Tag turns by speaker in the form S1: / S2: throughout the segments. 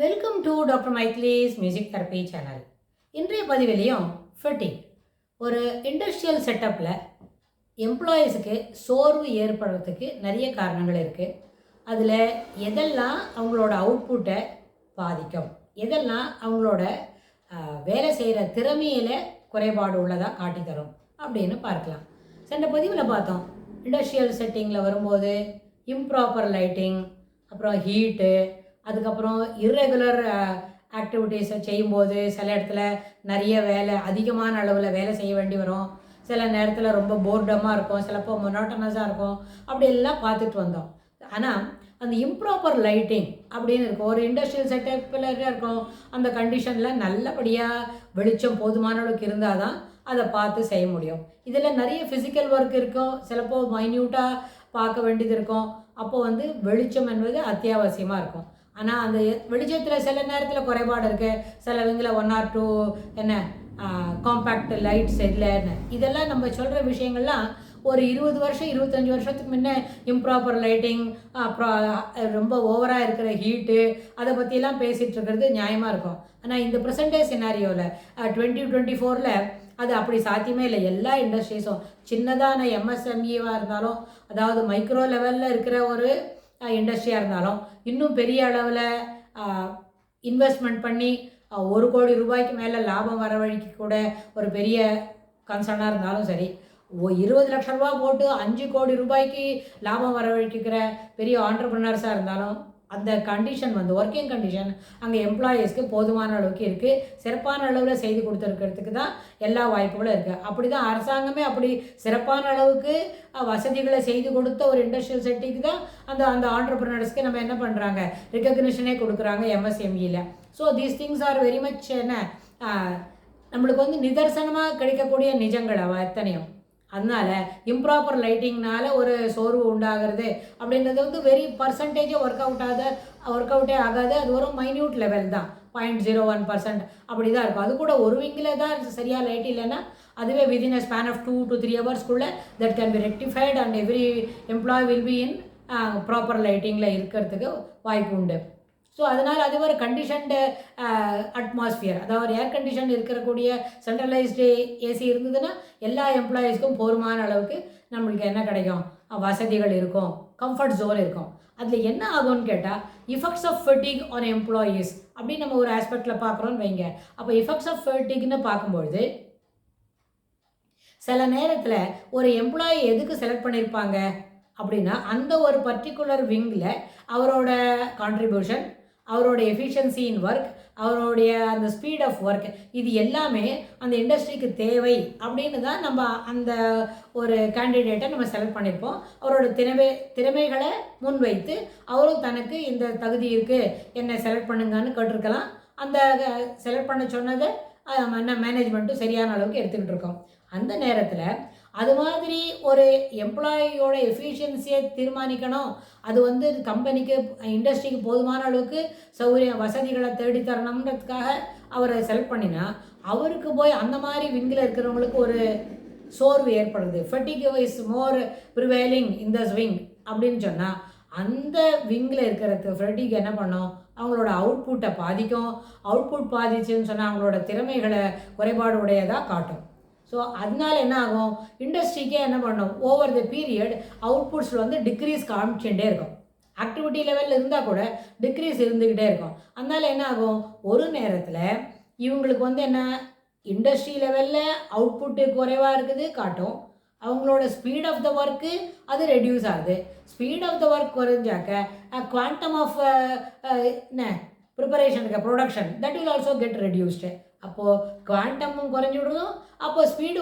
S1: Welcome to doctor மைக்லீஸ் music therapy channel. இன்றைய பதிவிலையும் ஃபிட்டிங் ஒரு இண்டஸ்ட்ரியல் செட்டப்பில் எம்ப்ளாயீஸுக்கு சோர்வு ஏற்படுறதுக்கு நிறைய காரணங்கள் இருக்குது. அதில் எதெல்லாம் அவங்களோட அவுட்புட்டை பாதிக்கும், எதெல்லாம் அவங்களோட வேலை செய்கிற திறமையில் குறைபாடு உள்ளதாக காட்டித்தரும் அப்படின்னு பார்க்கலாம். சென்ற பதிவில் பார்த்தோம், இண்டஸ்ட்ரியல் செட்டிங்கில் வரும்போது இம்ப்ராப்பர் லைட்டிங், அப்புறம் ஹீட்டு, அதுக்கப்புறம் இர்ரெகுலர் ஆக்டிவிட்டீஸை செய்யும்போது சில இடத்துல நிறைய வேலை, அதிகமான அளவில் வேலை செய்ய வேண்டி வரும். சில நேரத்தில் ரொம்ப போர்டமாக இருக்கும், சிலப்போ மொனோட்டனஸாக இருக்கும். அப்படி எல்லாம் பார்த்துட்டு வந்தோம். ஆனால் அந்த இம்ப்ராப்பர் லைட்டிங் அப்படின்னு இருக்கும். ஒரு இண்டஸ்ட்ரியல் செட்டப்பில் இருக்கும். அந்த கண்டிஷனில் நல்லபடியாக வெளிச்சம் போதுமான அளவுக்கு இருந்தால் தான் அதை பார்த்து செய்ய முடியும். இதில் நிறைய ஃபிசிக்கல் ஒர்க் இருக்கும், சிலப்போ மைன்யூட்டாக பார்க்க வேண்டியது இருக்கும். அப்போது வெளிச்சம் என்பது அத்தியாவசியமாக இருக்கும். ஆனால் அந்த வெளிச்சத்தில் சில நேரத்தில் குறைபாடு இருக்குது. சிலவங்களில் 1 or 2 காம்பேக்ட் லைட்ஸ் இல்லைன்னு. இதெல்லாம் நம்ம சொல்கிற விஷயங்கள்லாம் ஒரு 20 வருஷம் 25 வருஷத்துக்கு முன்னே இம்ப்ராப்பர் லைட்டிங், அப்புறம் ரொம்ப ஓவராக இருக்கிற ஹீட்டு, அதை பற்றிலாம் பேசிகிட்டு இருக்கிறது நியாயமாக இருக்கும். ஆனால் இந்த ப்ரெசன்ட் டே சினாரியோவில் 2024 அது அப்படி சாத்தியமே இல்லை. எல்லா இண்டஸ்ட்ரீஸும் சின்னதான எம்எஸ்எம்இவாக இருந்தாலும், அதாவது மைக்ரோ லெவலில் இருக்கிற ஒரு இண்டஸ்ட்ரியாக இருந்தாலும், இன்னும் பெரிய அளவில் இன்வெஸ்ட்மெண்ட் பண்ணி 1 கோடி ரூபாய்க்கு மேலே லாபம் வரவழைக்க கூட ஒரு பெரிய கன்சர்னாக இருந்தாலும் சரி, 20 லட்ச ரூபா போட்டு 5 கோடி ரூபாய்க்கு லாபம் வரவழைக்கிற பெரிய ஆண்டர்ப்ரனர்ஸாக இருந்தாலும், அந்த கண்டிஷன் ஒர்க்கிங் கண்டிஷன் அங்கே எம்ப்ளாயீஸ்க்கு போதுமான அளவுக்கு இருக்குது. சிறப்பான அளவில் செய்து கொடுத்துருக்கிறதுக்கு தான் எல்லா வாய்ப்புகளும் இருக்குது. அப்படி தான் அரசாங்கமே அப்படி சிறப்பான அளவுக்கு வசதிகளை செய்து கொடுத்த ஒரு இண்டஸ்ட்ரியல் செட்டிக்கு தான் அந்த ஆண்டர்ப்ரனர்ஸ்க்கு நம்ம என்ன பண்ணுறாங்க, ரெக்கக்னிஷனே கொடுக்குறாங்க எம்எஸ்எம்இயில். So these things are very much நம்மளுக்கு நிதர்சனமாக கிடைக்கக்கூடிய நிஜங்கள் அவ எத்தனையும். அதனால் இம்ப்ராப்பர் லைட்டிங்னால் ஒரு சோர்வு உண்டாகிறது அப்படின்றது வெரி பர்சன்டேஜே ஒர்க் அவுட்டே ஆகாது. அது ஒரு மைன்யூட் லெவல் தான், 0.01% அப்படி தான் இருக்கும். அது கூட ஒரு விங்கில் தான் சரியாக லைட் இல்லைன்னா அதுவே within a span of 2 to 3 ஹவர்ஸ்க்குள்ளே that can be rectified and every employee will be in proper லைட்டிங்கில் இருக்கிறதுக்கு வாய்ப்பு உண்டு. ஸோ அதனால் அது ஒரு கண்டிஷன்டு அட்மாஸ்ஃபியர், அதாவது ஏர் கண்டிஷன் இருக்கக்கூடிய சென்ட்ரலைஸ்டு ஏசி இருந்ததுன்னா எல்லா எம்ப்ளாயீஸ்க்கும் போதுமான அளவுக்கு நம்மளுக்கு என்ன கிடைக்கும், வசதிகள் இருக்கும், கம்ஃபர்ட் ஜோன் இருக்கும். அதில் என்ன ஆகும்னு கேட்டால், effects of fatigue on employees அப்படின்னு நம்ம ஒரு ஆஸ்பெக்டில் பார்க்குறோன்னு வைங்க. அப்போ இஃபெக்ட்ஸ் ஆஃப் ஃபெட்டிக்னு பார்க்கும்பொழுது சில நேரத்தில் ஒரு எம்ப்ளாயி எதுக்கு செலக்ட் பண்ணியிருப்பாங்க அப்படின்னா, அந்த ஒரு பர்டிகுலர் விங்கில் அவரோட கான்ட்ரிபியூஷன், அவரோட எஃபிஷியன்சி இன் ஒர்க், அவருடைய அந்த ஸ்பீட் ஆஃப் ஒர்க், இது எல்லாமே அந்த இண்டஸ்ட்ரிக்கு தேவை அப்படின்னு தான் நம்ம அந்த ஒரு கேண்டிடேட்டை நம்ம செலக்ட் பண்ணியிருப்போம். அவரோட திறமைகளை முன்வைத்து அவரும் தனக்கு இந்த தகுதி இருக்குது என்னை செலக்ட் பண்ணுங்கன்னு கேட்டிருக்கலாம். அந்த செலக்ட் பண்ண சொன்னதை என்ன மேனேஜ்மெண்ட்டும் சரியான அளவுக்கு எடுத்துக்கிட்டு இருக்கோம். அந்த நேரத்தில் அது மாதிரி ஒரு எம்ப்ளாயியோட எஃபிஷியன்சியை தீர்மானிக்கணும். அது கம்பெனிக்கு இண்டஸ்ட்ரிக்கு போதுமான அளவுக்கு வசதிகளை தேடித்தரணுன்றதுக்காக அவரை செலக்ட் பண்ணினா, அவருக்கு போய் அந்த மாதிரி விங்கில் இருக்கிறவங்களுக்கு ஒரு சோர்வு ஏற்படுது. ஃபெட்டிக் is more prevailing in the wing அப்படின்னு சொன்னால், அந்த விங்கில் இருக்கிறது ஃபெட்டிக் என்ன பண்ணும், அவங்களோட அவுட்புட்டை பாதிக்கும். அவுட்புட் பாதிச்சுன்னு சொன்னால் அவங்களோட திறமைகளை குறைபாடு உடையதாக காட்டும். ஸோ அதனால என்ன ஆகும், இண்டஸ்ட்ரிக்கே என்ன பண்ணும், ஓவர் த பீரியட் அவுட்புட்ஸில் டிக்ரீஸ் காமிச்சுட்டே இருக்கும். ஆக்டிவிட்டி லெவலில் இருந்தால் கூட டிக்ரீஸ் இருந்துக்கிட்டே இருக்கும். அதனால என்ன ஆகும், ஒரு நேரத்தில் இவங்களுக்கு என்ன இண்டஸ்ட்ரி லெவலில் அவுட்புட்டு குறைவாக இருக்குது காட்டும், அவங்களோட ஸ்பீட் ஆஃப் த ஒர்க்கு அது ரெடியூஸ் ஆகுது. ஸ்பீட் ஆஃப் த ஒர்க் குறைஞ்சாக்க குவான்டம் ஆஃப் ப்ரிப்பரேஷனுக்கு production that will also get reduced. அப்போது குவாண்டமும் குறைஞ்சி விடுறதும், அப்போது ஸ்பீடு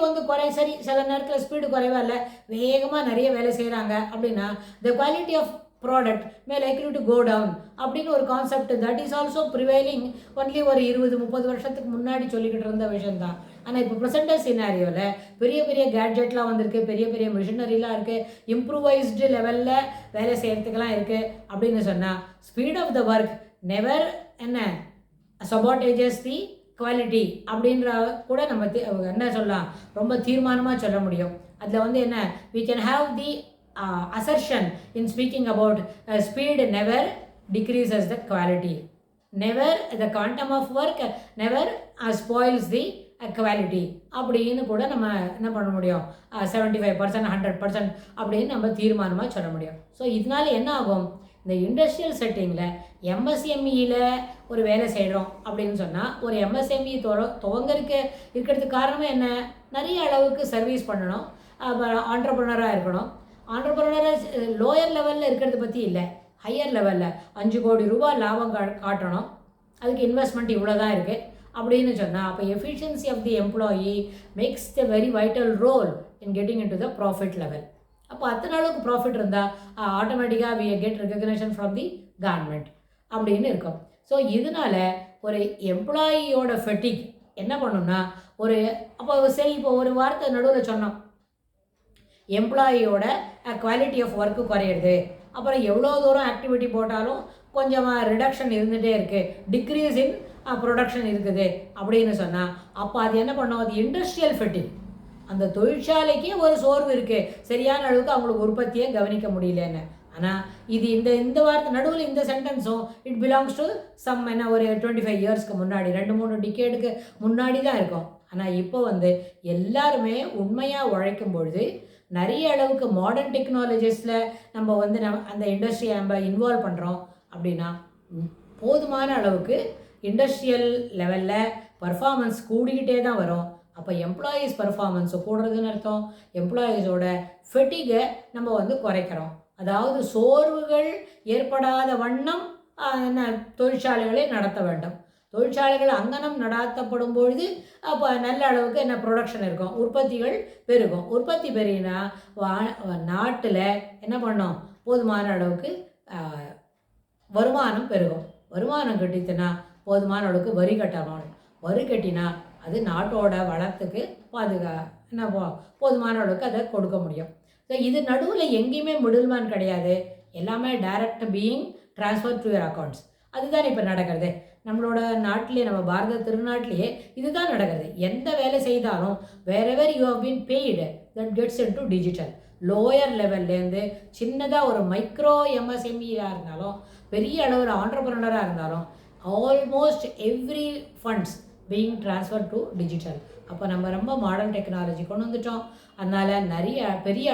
S1: சரி சில நேரத்தில் ஸ்பீடு குறைவா இல்லை, வேகமாக நிறைய வேலை செய்கிறாங்க அப்படின்னா the quality of product may likely to go down அப்படின்னு ஒரு concept that is also prevailing only ஒரு 20-30 வருஷத்துக்கு முன்னாடி சொல்லிக்கிட்டு இருந்த விஷயந்தான். ஆனால் இப்போ ப்ரெசென்ட் சினாரியோவில் பெரிய பெரிய கேட்ஜெட்லாம் வந்திருக்கு, பெரிய பெரிய மிஷினரிலாம் இருக்குது, இம்ப்ரூவைஸ்டு லெவலில் வேலை செய்கிறதுக்கெல்லாம் இருக்குது. அப்படின்னு சொன்னால் speed of the work never sabotages the quality அப்படின்ற கூட நம்ம என்ன சொல்லலாம், ரொம்ப தீர்மானமாக சொல்ல முடியும். அதில் என்ன, we can have the assertion in speaking about speed never decreases the quality. Never the quantum of work never spoils the quality அப்படின்னு கூட நம்ம என்ன பண்ண முடியும், 75% 100% அப்படின்னு நம்ம தீர்மானமாக சொல்ல முடியும். ஸோ இதனால என்ன ஆகும், இந்த இண்டஸ்ட்ரியல் செட்டிங்கில் எம்எஸ்எம்இயில் ஒரு வேலை செய்கிறோம் அப்படின்னு சொன்னால், ஒரு எம்எஸ்எம்இ துவங்கறதுக்கு இருக்கிறதுக்கு காரணமே என்ன, நிறைய அளவுக்கு சர்வீஸ் பண்ணணும், ஆண்டர்ப்ரனராக இருக்கணும். ஆண்டர்ப்ரனராக லோயர் லெவலில் இருக்கிறத பற்றி இல்லை, ஹையர் லெவலில் 5 கோடி ரூபாய் லாபம் காட்டணும், அதுக்கு இன்வெஸ்ட்மெண்ட் இவ்வளோ தான் இருக்குது அப்படின்னு சொன்னால், அப்போ efficiency of the employee makes the very vital role in getting in to the profit level. அப்போ அத்தனை அளவுக்கு ப்ராஃபிட் இருந்தால் ஆட்டோமேட்டிக்காக we get recognition from the government அப்படின்னு இருக்கும். ஸோ இதனால் ஒரு எம்ப்ளாயியோட ஃபெட்டிக் என்ன பண்ணணும்னா, ஒரு அப்போ சரி இப்போ ஒரு வார்த்தை நடுவில் சொன்னோம், எம்ப்ளாயியோட குவாலிட்டி ஆஃப் ஒர்க்கு குறையிறது, அப்புறம் எவ்வளோ தூரம் ஆக்டிவிட்டி போட்டாலும் கொஞ்சமாக ரிடக்ஷன் இருந்துகிட்டே இருக்குது, டிக்ரீஸ் இன் ப்ரொடக்ஷன் இருக்குது அப்படின்னு சொன்னால், அப்போ அது என்ன பண்ணோம், அது இண்டஸ்ட்ரியல் ஃபெட்டிக். அந்த தொழிற்சாலைக்கே ஒரு சோர்வு இருக்குது, சரியான அளவுக்கு அவங்களுக்கு உற்பத்தியை கவனிக்க முடியலன்னு. ஆனால் இது இந்த வார்த்தை நடுவில் இந்த சென்டென்ஸும் இட் பிலாங்ஸ் டு சம் என்ன ஒரு 25 இயர்ஸ்க்கு முன்னாடி, 2-3 டிகேடுக்கு முன்னாடி தான் இருக்கும். ஆனால் இப்போ எல்லாருமே உண்மையாக உழைக்கும் பொழுது நிறைய அளவுக்கு மாடர்ன் டெக்னாலஜிஸில் நம்ம அந்த இண்டஸ்ட்ரியை நம்ம இன்வால்வ் பண்ணுறோம் அப்படின்னா, போதுமான அளவுக்கு இண்டஸ்ட்ரியல் லெவலில் பர்ஃபார்மன்ஸ் கூடிக்கிட்டே தான் வரும். அப்போ எம்ப்ளாயீஸ் பர்ஃபார்மன்ஸை கூடுறதுன்னு அர்த்தம், எம்ப்ளாயீஸோட ஃபெட்டிகை நம்ம குறைக்கிறோம். அதாவது சோர்வுகள் ஏற்படாத வண்ணம் தொழிற்சாலைகளை நடத்த வேண்டும். தொழிற்சாலைகள் அங்கனம் நடாத்தப்படும் பொழுது அப்போ நல்ல அளவுக்கு ப்ரொடக்ஷன் இருக்கும், உற்பத்திகள் பெருகும். உற்பத்தி பெருகினா நாட்டில் என்ன பண்ணோம், போதுமான அளவுக்கு வருமானம் பெருகும். வருமானம் கட்டித்துனா போதுமான அளவுக்கு வரி கட்டணும். வரி கட்டினா அது நாட்டோட வளத்துக்கு என்ன போதுமான அளவுக்கு அதை கொடுக்க முடியும். ஸோ இது நடுவில் எங்கேயுமே மிடில்மேன் கிடையாது, எல்லாமே direct being transfer to your accounts. அதுதான் இப்போ நடக்கிறது நம்மளோட நாட்டிலே, நம்ம பாரத திருநாட்டிலேயே இதுதான் நடக்கிறது. எந்த வேலை செய்தாலும் wherever you have been paid that gets in to digital. Lower லெவல்லேருந்து சின்னதாக ஒரு மைக்ரோ எம்எஸ்எம்இயாக இருந்தாலும், பெரிய அளவில் ஆண்டர்ப்ரனராக இருந்தாலும், almost every funds being transfer to digital. அப்போ நம்ம ரொம்ப மாடர்ன் டெக்னாலஜி கொண்டு வந்துட்டோம். அதனால் பெரிய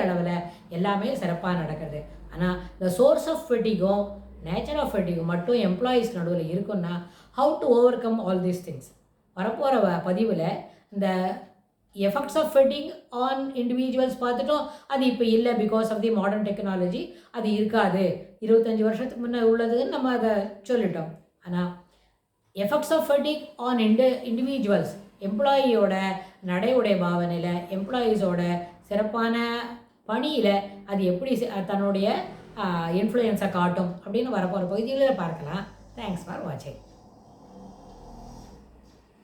S1: அளவில் எல்லாமே சிறப்பாக நடக்கிறது. ஆனால் இந்த சோர்ஸ் ஆஃப் ஃபெட்டிகும் நேச்சர் ஆஃப் ஃபெட்டிகும் மட்டும் எம்ப்ளாயீஸ் நடுவில் இருக்குன்னா, how to overcome all these things. வரப்போகிற பதிவில் இந்த effects of fatigue on individuals பார்த்துட்டோம். அது இப்போ இல்லை, because of the modern technology அது இருக்காது, 25 வருஷத்துக்கு முன்னே உள்ளதுன்னு நம்ம அதை சொல்லிட்டோம். ஆனால் effects of fatigue on individuals, எம்ப்ளாயியோட நடை உடை பாவனையில், எம்ப்ளாயீஸோட சிறப்பான பணியில் அது எப்படி தன்னுடைய இன்ஃப்ளூயன்ஸை காட்டும் அப்படின்னு வரப்போகிற பகுதிகளில் பார்க்கலாம். தேங்க்ஸ் ஃபார் வாட்சிங்.